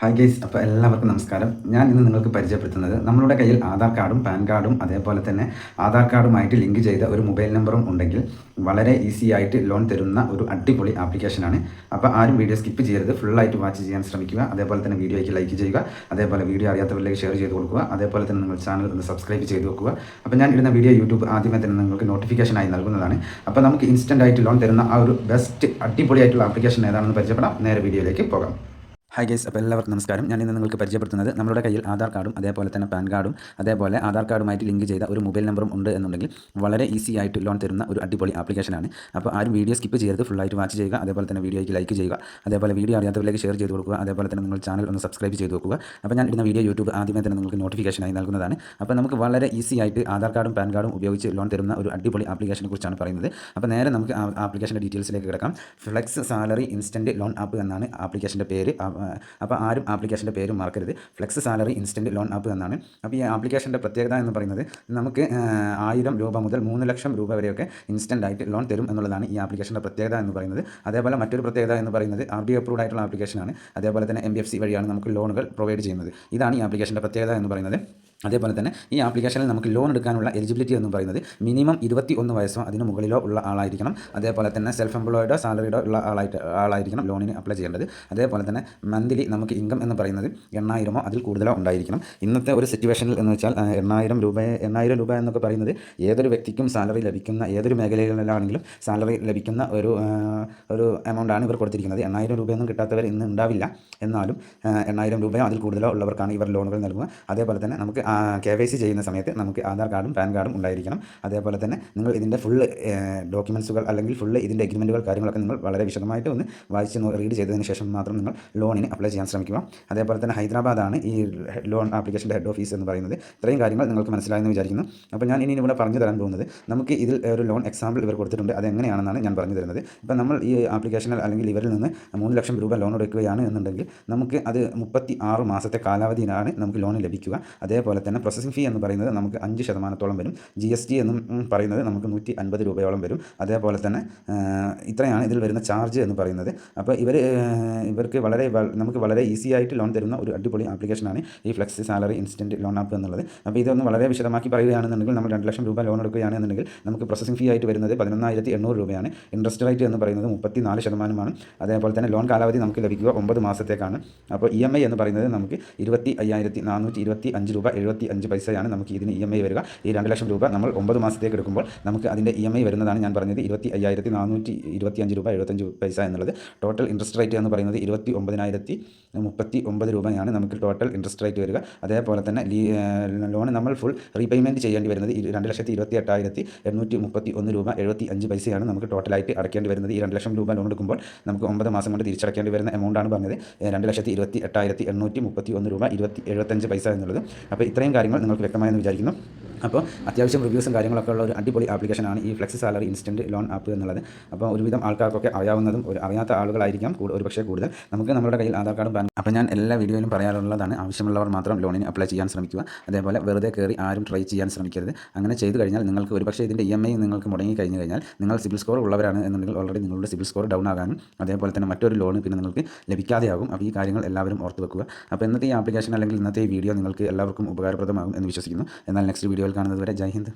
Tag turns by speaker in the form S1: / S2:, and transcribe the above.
S1: Hi guys, അപ്പോൾ എല്ലാവർക്കും നമസ്കാരം. ഞാൻ ഇന്ന് നിങ്ങൾക്ക് പരിചയപ്പെടുത്തുന്നത് നമ്മളുടെ കയ്യിൽ ആധാർ കാർഡും പാൻ കാർഡും അതേപോലെ തന്നെ ആധാർ കാർഡുമായിട്ട് ലിങ്ക് ചെയ്ത ഒരു മൊബൈൽ നമ്പറും ഉണ്ടെങ്കിൽ വളരെ ഈസി ആയിട്ട് ലോൺ തരുന്ന ഒരു അടിപൊളി ആപ്ലിക്കേഷനാണ്. അപ്പോൾ ആരും വീഡിയോ സ്കിപ്പ് ചെയ്യരുത്, ഫുള്ളായിട്ട് വാച്ച് ചെയ്യാൻ ശ്രമിക്കുക. അതേപോലെ തന്നെ വീഡിയോയ്ക്ക് ലൈക്ക് ചെയ്യുക, അതേപോലെ വീഡിയോ അറിയാത്തവരിലേക്ക് ഷെയർ ചെയ്ത് കൊടുക്കുക. അതേപോലെ തന്നെ നിങ്ങൾ ചാനൽ ഒന്ന് സബ്സ്ക്രൈബ് ചെയ്ത് വെക്കുക. അപ്പോൾ ഞാൻ ഇടുന്ന വീഡിയോ യൂട്യൂബ് ആദ്യമേ തന്നെ നിങ്ങൾക്ക് നോട്ടിഫിക്കേഷനായി നൽകുന്നതാണ്. അപ്പോൾ നമുക്ക് ഇൻസ്റ്റൻ്റ് ആയിട്ട് ലോൺ തരുന്ന ആ ഒരു ബെസ്റ്റ് അടിപൊളിയായിട്ടുള്ള ആപ്ലിക്കേഷൻ ഏതാണെന്ന് പരിചയപ്പെടാം. നേരെ വീഡിയോയിലേക്ക് പോകാം. ഹായ് ഗൈസ്, അപ്പോൾ എല്ലാവർക്കും നമസ്കാരം. ഞാൻ ഇന്ന് നിങ്ങൾക്ക് പരിചയപ്പെടുത്തുന്നത് നമ്മുടെ കയ്യിൽ ആധാർ കാർഡും അതേപോലെ തന്നെ പാൻ കാർഡും അതേപോലെ ആധാർ കാർഡുമായിട്ട് ലിങ്ക് ചെയ്ത ഒരു മൊബൈൽ നമ്പറും ഉണ്ട് എന്നുണ്ടെങ്കിൽ വളരെ ഈസി ആയിട്ട് ലോൺ തരുന്ന ഒരു അടിപൊളി ആപ്ലിക്കേഷനാണ്. അപ്പോൾ ആരും വീഡിയോ സ്കിപ്പ് ചെയ്യരുത്, ഫുള്ളായിട്ട് വാച്ച് ചെയ്യുക. അതേപോലെ തന്നെ വീഡിയോയ്ക്ക് ലൈക്ക് ചെയ്യുക, അതേപോലെ വീഡിയോ അറിയാത്തവരിലേക്ക് ഷെയർ ചെയ്ത് കൊടുക്കുക. അതേപോലെ തന്നെ നിങ്ങൾ ചാനൽ ഒന്ന് സബ്സ്ക്രൈബ് ചെയ്ത് വെക്കുക. അപ്പോൾ ഞാൻ ഇടുന്ന വീഡിയോ യൂട്യൂബ് ആദ്യമേ തന്നെ നിങ്ങൾക്ക് നോട്ടിഫിക്കേഷനായി നൽകുന്നതാണ്. അപ്പോൾ നമുക്ക് വളരെ ഈസി ആയിട്ട് ആധാർ കാർഡും പാൻ കാർഡും ഉപയോഗിച്ച് ലോൺ തരുന്ന ഒരു അടിപൊളി ആപ്ലിക്കേഷനെ കുറിച്ചാണ് പറയുന്നത്. അപ്പോൾ നേരെ നമുക്ക് ആപ്ലിക്കേഷൻ്റെ ഡീറ്റെയിൽസിലേക്ക് കിടക്കാം. Flex salary instant loan app എന്നാണ് ആപ്ലിക്കേഷൻ്റെ പേര്. അപ്പോൾ ആരും ആപ്ലിക്കേഷൻ്റെ പേരും മറക്കരുത്. Flex salary instant loan app എന്നാണ്. അപ്പോൾ ഈ ആപ്ലിക്കേഷൻ്റെ പ്രത്യേകത എന്ന് പറയുന്നത് നമുക്ക് 1000 രൂപ മുതൽ 3 ലക്ഷം രൂപ വരെയൊക്കെ ഇൻസ്റ്റൻ്റ് ആയിട്ട് ലോൺ തരും എന്നുള്ളതാണ് ഈ ആപ്ലിക്കേഷൻ്റെ പ്രത്യേകത എന്ന് പറയുന്നത്. അതേപോലെ മറ്റൊരു പ്രത്യേകത എന്ന് പറയുന്നത് RBI അപ്രൂവ്ഡ് ആയിട്ടുള്ള ആപ്ലിക്കേഷനാണ്. അതേപോലെ തന്നെ NBFC വഴിയാണ് നമുക്ക് ലോണുകൾ പ്രൊവൈഡ് ചെയ്യുന്നത്. ഇതാണ് ഈ ആപ്ലിക്കേഷൻ്റെ പ്രത്യേകത എന്ന് പറയുന്നത്. അതേപോലെ തന്നെ ഈ ആപ്ലിക്കേഷനിൽ നമുക്ക് ലോൺ എടുക്കാനുള്ള എലിജിബിലിറ്റി എന്ന് പറയുന്നത് മിനിമം 21 വയസ്സോ അതിന് മുകളിലോ ഉള്ള ആളായിരിക്കണം. അതേപോലെ തന്നെ സെൽഫ് എംപ്ലോയിഡോ സാലറിഡോ ഉള്ള ആളായിരിക്കണം ലോണിന് അപ്ലൈ ചെയ്യേണ്ടത്. അതേപോലെ തന്നെ മന്ത്ലി നമുക്ക് ഇൻകം എന്ന് പറയുന്നത് 8000 അതിൽ കൂടുതലോ ഉണ്ടായിരിക്കണം. ഇന്നത്തെ ഒരു സിറ്റുവേഷനിൽ എന്ന് വെച്ചാൽ 8000 രൂപ എന്നൊക്കെ പറയുന്നത് ഏതൊരു വ്യക്തിക്കും സാലറി ലഭിക്കുന്ന, ഏതൊരു മേഖലയിലാണെങ്കിലും സാലറി ലഭിക്കുന്ന ഒരു എമൗണ്ടാണ് ഇവർ കൊടുത്തിരിക്കുന്നത്. 8000 രൂപയൊന്നും കിട്ടാത്തവർ ഇന്ന് ഉണ്ടാവില്ല. എന്നാലും 8000 രൂപയോ അതിൽ കൂടുതലോ ഉള്ളവർക്കാണ് ഇവർ ലോണുകൾ നൽകുക. അതേപോലെ തന്നെ നമുക്ക് KYC ചെയ്യുന്ന സമയത്ത് നമുക്ക് ആധാർ കാർഡും പാൻ കാർഡും ഉണ്ടായിരിക്കണം. അതേപോലെ തന്നെ നിങ്ങൾ ഇതിൻ്റെ ഫുള്ള് ഡോക്യുമെൻറ്റ്സുകൾ അല്ലെങ്കിൽ ഫുള്ള് ഇതിൻ്റെ എഗ്രിമെൻറ്റുകൾ കാര്യങ്ങളൊക്കെ നിങ്ങൾ വളരെ വിശദമായിട്ട് ഒന്ന് വായിച്ച് റീഡ് ചെയ്തതിന് ശേഷം മാത്രം നിങ്ങൾ ലോണിന് അപ്ലൈ ചെയ്യാൻ ശ്രമിക്കുക. അതേപോലെ തന്നെ ഹൈദരാബാദാണ് ഈ ലോൺ ആപ്ലിക്കേഷൻ്റെ ഹെഡ് ഓഫീസ് എന്ന് പറയുന്നത്. ഇത്രയും കാര്യങ്ങൾ നിങ്ങൾക്ക് മനസ്സിലായെന്ന് വിചാരിക്കുന്നു. അപ്പോൾ ഞാൻ ഇനി ഇവിടെ പറഞ്ഞു തരാൻ പോകുന്നത് നമുക്ക് ഇതിൽ ഒരു ലോൺ എക്സാമ്പിൾ ഇവർ കൊടുത്തിട്ടുണ്ട്, അതെങ്ങനെയാണെന്നാണ് ഞാൻ പറഞ്ഞു തരുന്നത്. ഇപ്പോൾ നമ്മൾ ഈ ആപ്ലിക്കേഷനിൽ അല്ലെങ്കിൽ ഇവരിൽ നിന്ന് 3 ലക്ഷം രൂപ ലോൺ എടുക്കുകയാണ് എന്നുണ്ടെങ്കിൽ നമുക്ക് അത് 36 മാസത്തെ കാലാവധിയിലാണ് നമുക്ക് ലോൺ ലഭിക്കുക. അതേപോലെ തന്നെ പ്രോസസ്സിംഗ് ഫീ എന്ന് പറയുന്നത് നമുക്ക് 5% വരും. GST എന്നും പറയുന്നത് നമുക്ക് 150 രൂപയോളം വരും. അതേപോലെ തന്നെ ഇത്രയാണ് ഇതിൽ വരുന്ന ചാർജ് എന്ന് പറയുന്നത്. അപ്പോൾ ഇവർക്ക് നമുക്ക് വളരെ ഈസി ആയിട്ട് ലോൺ തരുന്ന ഒരു അടിപൊളി ആപ്ലിക്കേഷനാണ് ഈ flex salary instant loan app എന്നുള്ളത്. അപ്പോൾ ഇതൊന്ന് വളരെ വിശദമാക്കി പറയുകയാണെന്നുണ്ടെങ്കിൽ നമ്മൾ 2 ലക്ഷം രൂപ ലോൺ എടുക്കുകയാണെന്നുണ്ടെങ്കിൽ നമുക്ക് പ്രോസസ്സിംഗ് ഫീ ആയിട്ട് വരുന്നത് 11,800 രൂപയാണ്. ഇൻട്രസ്റ്റ് റേറ്റ് എന്ന് പറയുന്നത് 34%. അതേപോലെ തന്നെ ലോൺ കാലാവധി നമുക്ക് ലഭിക്കുക 9 മാസത്തേക്കാണ്. അപ്പോൾ EMI എന്ന് പറയുന്നത് നമുക്ക് 25,425 രൂപ 75 പൈസയാണ് നമുക്ക് ഇതിന് EMI വരിക. ഈ 2 ലക്ഷം രൂപ നമ്മൾ 9 മാസത്തേക്ക് എടുക്കുമ്പോൾ നമുക്ക് അതിൻ്റെ EMI വരുന്നതാണ് ഞാൻ പറഞ്ഞത് 25,425 രൂപ 75 പൈസ എന്നുള്ളത്. ടോട്ടൽ ഇൻട്രസ്റ്റ് റേറ്റ് എന്ന് പറയുന്നത് 29,039 രൂപയാണ് നമുക്ക് ടോട്ടൽ ഇൻട്രസ്റ്റ് റേറ്റ് വരിക. അതേപോലെ തന്നെ ലോൺ നമ്മൾ ഫുൾ റീപേയ്മെൻറ്റ് ചെയ്യേണ്ടി വരുന്നത് 2,28,831 രൂപ 75 പൈസയാണ് നമുക്ക് ടോട്ടലായിട്ട് അടയ്ക്കേണ്ടി വരുന്നത്. ഈ 2 ലക്ഷം രൂപ ലോൺ എടുക്കുമ്പോൾ നമുക്ക് 9 മാസം കൊണ്ട് തിരിച്ചടയ്ക്കേണ്ടി വരുന്ന എമൗണ്ടാണ് പറഞ്ഞത് 2,28,831 രൂപ 75 പൈസ എന്നുള്ളത്. അപ്പോൾ ഇത്രയും കാര്യങ്ങൾ നിങ്ങൾക്ക് വ്യക്തമായെന്ന് വിചാരിക്കുന്നു. അപ്പോൾ അത്യാവശ്യം റിവ്യൂസും കാര്യങ്ങളൊക്കെ ഉള്ള ഒരു അടിപൊളി ആപ്ലിക്കേഷനാണ് ഈ flex salary instant loan app എന്നുള്ളത്. അപ്പോൾ ഒരുവിധം ആൾക്കാർക്കൊക്കെ അറിയാവുന്നതും അറിയാത്ത ആളുകളായിരിക്കാം ഒരുപക്ഷേ കൂടുതൽ. നമുക്ക് നമ്മുടെ കയ്യിൽ ആധാർ കാർഡും പാൻ. അപ്പോൾ ഞാൻ എല്ലാ വീഡിയോയിലും പറയാറുള്ളതാണ്, ആവശ്യമുള്ളവർ മാത്രം ലോണിന് അപ്ലൈ ചെയ്യാൻ ശ്രമിക്കുക. അതേപോലെ വെറുതെ കയറി ആരും ട്രൈ ചെയ്യാൻ ശ്രമിക്കരുത്. അങ്ങനെ ചെയ്തു കഴിഞ്ഞാൽ നിങ്ങൾക്ക് ഒരുപക്ഷേ ഇതിൻ്റെ EMI നിങ്ങൾക്ക് മുടങ്ങി കഴിഞ്ഞ് കഴിഞ്ഞാൽ നിങ്ങൾ സിബിൽ സ്കോർ ഉള്ളവരാണ് എന്നുണ്ടെങ്കിൽ ഓൾറെഡി നിങ്ങളുടെ സിബിൽ സ്കോർ ഡൗൺ ആകാനും അതേപോലെ തന്നെ മറ്റൊരു ലോൺ പിന്നെ നിങ്ങൾക്ക് ലഭിക്കാതെയാകും. അപ്പോൾ ഈ കാര്യങ്ങൾ എല്ലാവരും ഓർത്ത് വെക്കുക. അപ്പോൾ ഇന്നത്തെ ഈ ആപ്ലിക്കേഷൻ അല്ലെങ്കിൽ ഇന്നത്തെ ഈ വീഡിയോ നിങ്ങൾക്ക് എല്ലാവർക്കും ഉപകാരപ്രദമാകും എന്ന് വിശ്വസിക്കുന്നു. എന്നാൽ നെക്സ്റ്റ് വീഡിയോയിൽ കാണുന്നത് വരെ ജയ് ഹിന്ദ്.